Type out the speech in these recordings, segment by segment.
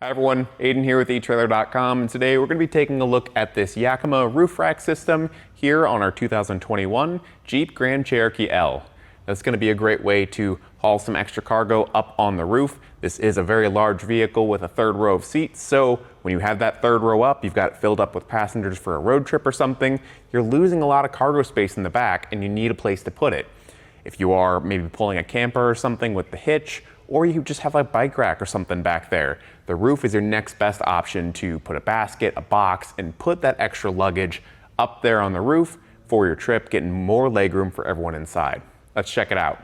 Hi everyone, Aiden here with etrailer.com, and today we're going to be taking a look at this Yakima Roof Rack system here on our 2021 Jeep Grand Cherokee L. That's going to be a great way to haul some extra cargo up on the roof. This is a very large vehicle with a third row of seats, so when you have that third row up, you've got it filled up with passengers for a road trip or something, you're losing a lot of cargo space in the back and you need a place to put it. If you are maybe pulling a camper or something with the hitch, or you just have a bike rack or something back there, the roof is your next best option to put a basket, a box, and put that extra luggage up there on the roof for your trip, getting more legroom for everyone inside. Let's check it out.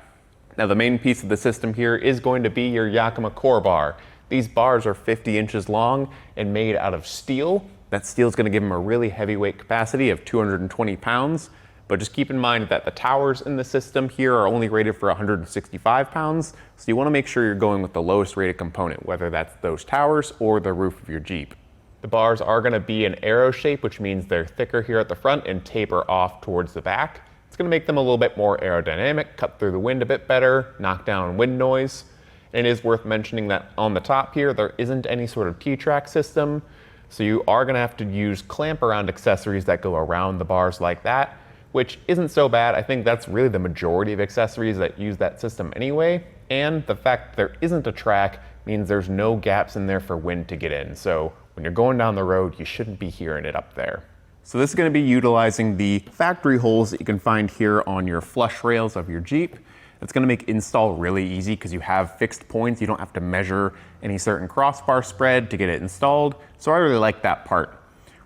Now the main piece of the system here is going to be your Yakima core bar. These bars are 50 inches long and made out of steel. That steel is going to give them a really heavyweight capacity of 220 pounds. But just keep in mind that the towers in the system here are only rated for 165 pounds, so you want to make sure you're going with the lowest rated component, whether that's those towers or the roof of your Jeep. The bars are going to be an arrow shape, which means they're thicker here at the front and taper off towards the back. It's going to make them a little bit more aerodynamic, cut through the wind a bit better, knock down wind noise. And it is worth mentioning that on the top here, there isn't any sort of T-track system, so you are going to have to use clamp around accessories that go around the bars like that, which isn't so bad. I think that's really the majority of accessories that use that system anyway. And the fact that there isn't a track means there's no gaps in there for wind to get in. So when you're going down the road, you shouldn't be hearing it up there. So this is going to be utilizing the factory holes that you can find here on your flush rails of your Jeep. It's going to make install really easy because you have fixed points. You don't have to measure any certain crossbar spread to get it installed. So I really like that part.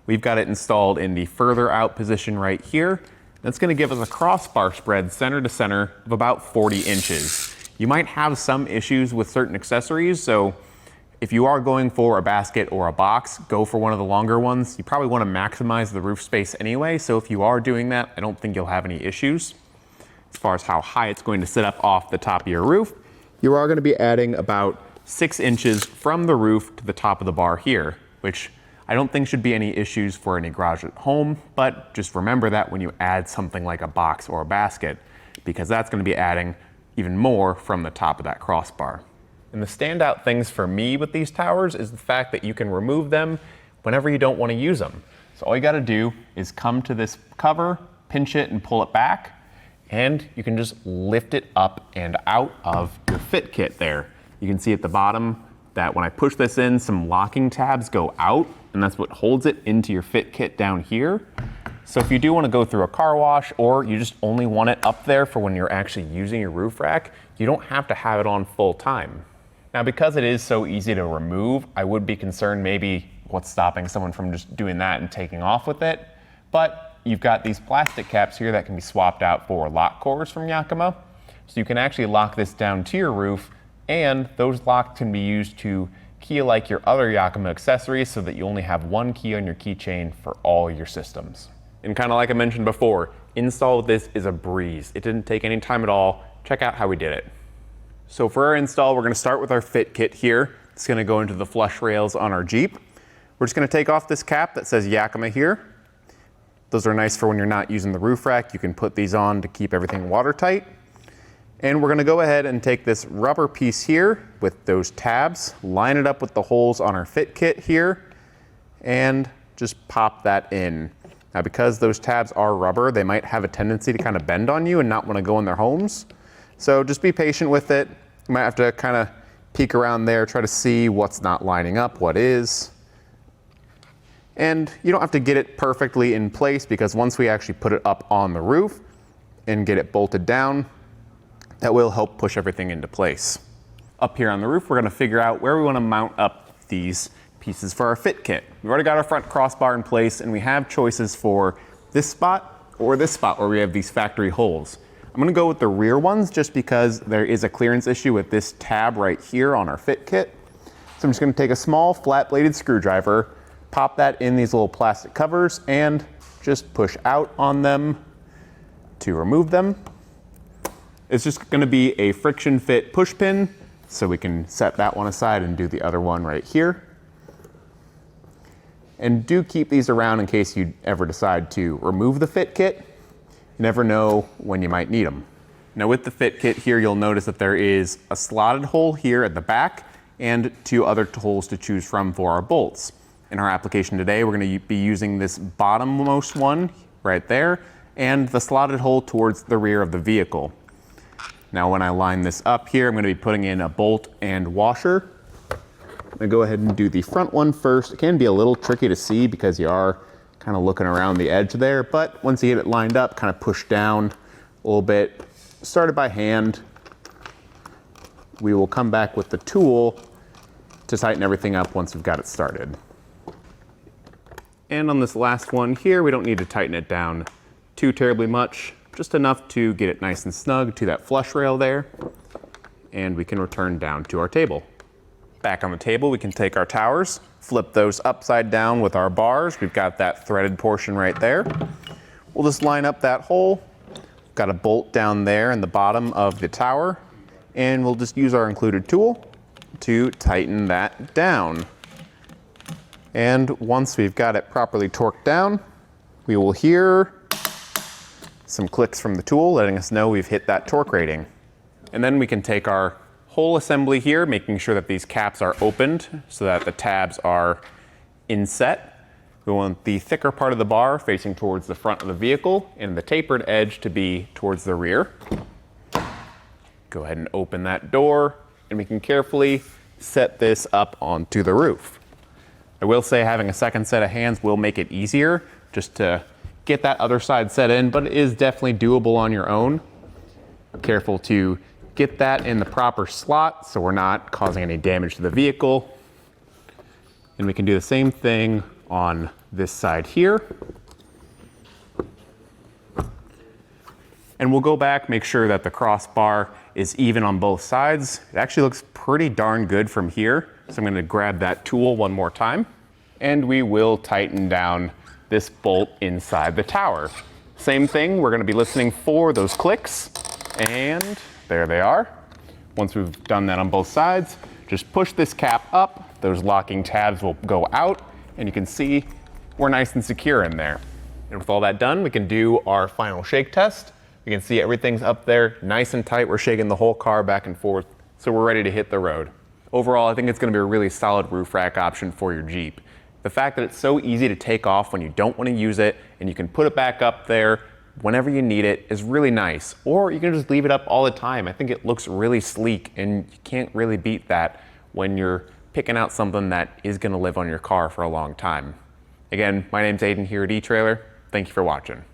We've got it installed in the further out position right here. That's going to give us a crossbar spread center to center of about 40 inches. You might have some issues with certain accessories, so if you are going for a basket or a box, go for one of the longer ones. You probably want to maximize the roof space anyway, so if you are doing that, I don't think you'll have any issues. As far as how high it's going to sit up off the top of your roof, you are going to be adding about 6 inches from the roof to the top of the bar here, which I don't think should be any issues for any garage at home, but just remember that when you add something like a box or a basket, because that's going to be adding even more from the top of that crossbar. And the standout things for me with these towers is the fact that you can remove them whenever you don't want to use them. So all you got to do is come to this cover, pinch it and pull it back, and you can just lift it up and out of your fit kit there. You can see at the bottom that when I push this in, some locking tabs go out, and that's what holds it into your fit kit down here. So if you do want to go through a car wash, or you just only want it up there for when you're actually using your roof rack, you don't have to have it on full time. Now, because it is so easy to remove, I would be concerned maybe what's stopping someone from just doing that and taking off with it. But you've got these plastic caps here that can be swapped out for lock cores from Yakima. So you can actually lock this down to your roof, and those locks can be used to key like your other Yakima accessories so that you only have one key on your keychain for all your systems. And kind of like I mentioned before, install of this is a breeze. It didn't take any time at all. Check out how we did it. So for our install, we're going to start with our fit kit here. It's going to go into the flush rails on our Jeep. We're just going to take off this cap that says Yakima here. Those are nice for when you're not using the roof rack. You can put these on to keep everything watertight. And we're going to go ahead and take this rubber piece here with those tabs, line it up with the holes on our fit kit here, and just pop that in. Now, because those tabs are rubber, they might have a tendency to kind of bend on you and not want to go in their homes. So just be patient with it. You might have to kind of peek around there, try to see what's not lining up, what is. And you don't have to get it perfectly in place, because once we actually put it up on the roof and get it bolted down, that will help push everything into place. Up here on the roof, we're going to figure out where we want to mount up these pieces for our fit kit. We've already got our front crossbar in place, and we have choices for this spot or this spot where we have these factory holes. I'm going to go with the rear ones just because there is a clearance issue with this tab right here on our fit kit. So I'm just going to take a small flat-bladed screwdriver, pop that in these little plastic covers, and just push out on them to remove them. It's just going to be a friction fit push pin, so we can set that one aside and do the other one right here. And do keep these around in case you ever decide to remove the fit kit. You never know when you might need them. Now with the fit kit here, you'll notice that there is a slotted hole here at the back and 2 other holes to choose from for our bolts. In our application today, we're going to be using this bottommost one right there and the slotted hole towards the rear of the vehicle. Now when I line this up here, I'm going to be putting in a bolt and washer. I'm going to go ahead and do the front one first. It can be a little tricky to see because you are kind of looking around the edge there, but once you get it lined up, kind of push down a little bit, start it by hand. We will come back with the tool to tighten everything up once we've got it started. And on this last one here, we don't need to tighten it down too terribly much, just enough to get it nice and snug to that flush rail there, and we can return down to our table. Back on the table, we can take our towers, flip those upside down with our bars. We've got that threaded portion right there. We'll just line up that hole. Got a bolt down there in the bottom of the tower, and we'll just use our included tool to tighten that down. And once we've got it properly torqued down, we will hear some clicks from the tool letting us know we've hit that torque rating. And then we can take our whole assembly here, making sure that these caps are opened so that the tabs are inset. We want the thicker part of the bar facing towards the front of the vehicle and the tapered edge to be towards the rear. Go ahead and open that door, and we can carefully set this up onto the roof. I will say having a second set of hands will make it easier just to get that other side set in, but it is definitely doable on your own. Careful to get that in the proper slot so we're not causing any damage to the vehicle. And we can do the same thing on this side here. And we'll go back, make sure that the crossbar is even on both sides. It actually looks pretty darn good from here. So I'm going to grab that tool one more time, and we will tighten down this bolt inside the tower. Same thing, we're going to be listening for those clicks, and there they are. Once we've done that on both sides, just push this cap up, those locking tabs will go out, and you can see we're nice and secure in there. And with all that done, we can do our final shake test. You can see everything's up there, nice and tight. We're shaking the whole car back and forth, so we're ready to hit the road. Overall, I think it's going to be a really solid roof rack option for your Jeep. The fact that it's so easy to take off when you don't want to use it, and you can put it back up there whenever you need it, is really nice. Or you can just leave it up all the time. I think it looks really sleek, and you can't really beat that when you're picking out something that is going to live on your car for a long time. Again, my name's Aiden here at eTrailer. Thank you for watching.